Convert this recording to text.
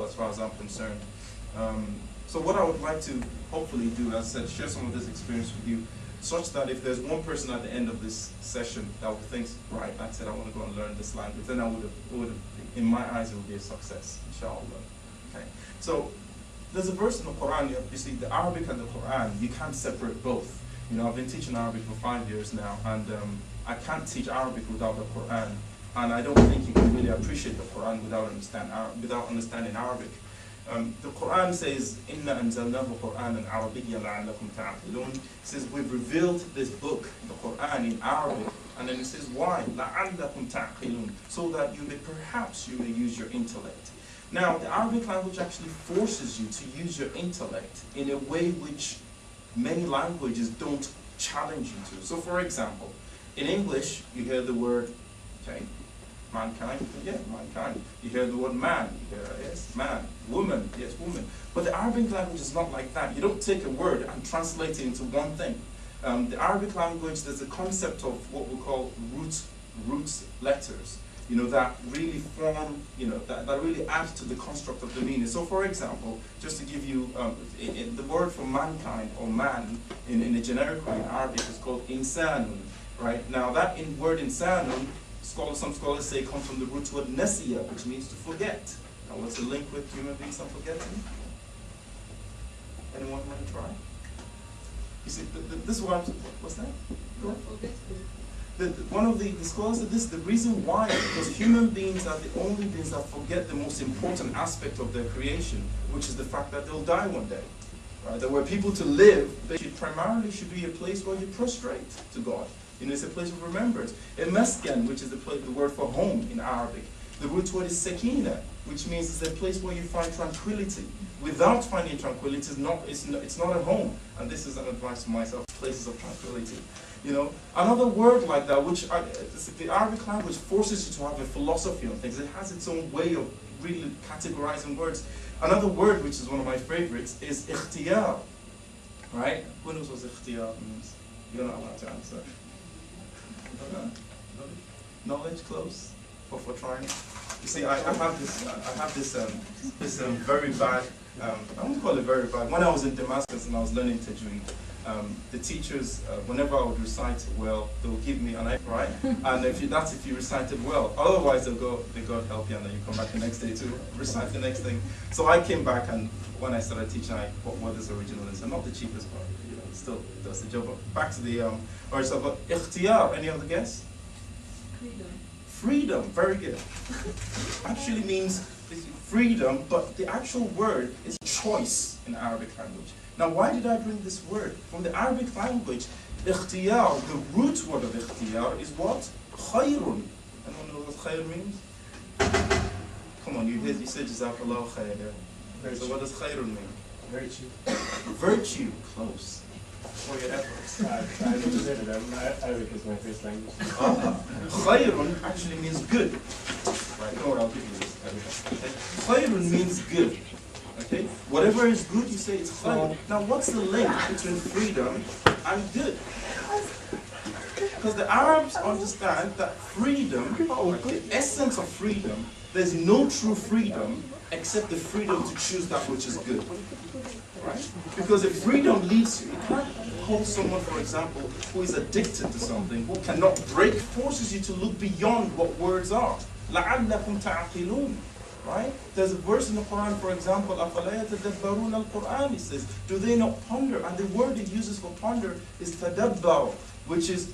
as far as I'm concerned. So what I would like to hopefully do, as I said, share some of this experience with you, such that if there's one person at the end of this session that thinks, right, I said I want to go and learn this language, then it would have, in my eyes, it would be a success, inshallah. Okay. So there's a verse in the Quran, you see, the Arabic and the Quran, you can't separate both. You know, I've been teaching Arabic for 5 years now, and I can't teach Arabic without the Quran, and I don't think you can really appreciate the Quran without understanding Arabic. The Quran says, "Inna anzalnahu Qur'anan Arabiyyan la'allakum ta'qilun." It says we've revealed this book, the Quran, in Arabic, and then it says why? La'allakum ta'qilun, so that perhaps you may use your intellect. Now, the Arabic language actually forces you to use your intellect in a way which many languages don't challenge you to. So, for example, in English, you hear the word, okay, mankind, yeah, mankind. You hear the word man, you hear, yes, man. Woman, yes, woman. But the Arabic language is not like that. You don't take a word and translate it into one thing. The Arabic language, there's a concept of what we call roots letters, you know, that really form, you know, that really add to the construct of the meaning. So, for example, just to give you, the word for mankind or man in the generic way in Arabic is called insanun, right? Now, that word insanun, some scholars say comes from the root word nasiya, which means to forget. Now, what's the link with human beings and forgetting? Anyone want to try? You see, this one, what's that? Go on. One of the scholars said this, the reason why is because human beings are the only beings that forget the most important aspect of their creation, which is the fact that they'll die one day. Right? That were people to live, they primarily should be a place where you prostrate to God. You know, it's a place of remembrance. A mesken, which is the word for home in Arabic, the root word is sekina, which means it's a place where you find tranquility. Without finding tranquility, it's not a home. And this is an advice to myself, places of tranquility. You know, another word like that, which the Arabic language forces you to have a philosophy on things. It has its own way of really categorizing words. Another word, which is one of my favorites, is ikhtiyar. Right? Who knows what ikhtiyar means? You're not allowed to answer. Knowledge, close for trying. You see, I have this very bad. I won't call it very bad. When I was in Damascus and I was learning Tajweed, the teachers, whenever I would recite well, they would give me an A, right? And if you recited well. Otherwise, they go help you, and then you come back the next day to recite the next thing. So I came back, and when I started teaching, what is original is not the cheapest part. Still does the job. But back to the so but ikhtiyar, any other guess? Freedom, very good. Actually means freedom, but the actual word is choice in Arabic language. Now, why did I bring this word? From the Arabic language, ikhtiyar, the root word of ikhtiyar is what? Khayrun. Anyone know what khayr means? Come on, you said jazakallahu khayr. So what does khayrun mean? Virtue. Virtue, close. For your efforts. I never said it. Arabic is my first language. Khayrun actually means good. Right, no, I'll give you this. Okay. Khayrun means good. Okay? Whatever is good, you say it's khayr. Now, what's the link between freedom and good? Because the Arabs understand that freedom, the essence of freedom, there's no true freedom except the freedom to choose that which is good. Right? Because if freedom leads you, you can't call someone, for example, who is addicted to something, who cannot break, forces you to look beyond what words are. لَعَلَّكُمْ تَعْقِلُونَ. Right? There's a verse in the Quran, for example, أَفَلَا يَتَدَبَّرُونَ الْقُرْآنِ, it says, do they not ponder? And the word it uses for ponder is tadabbar, which is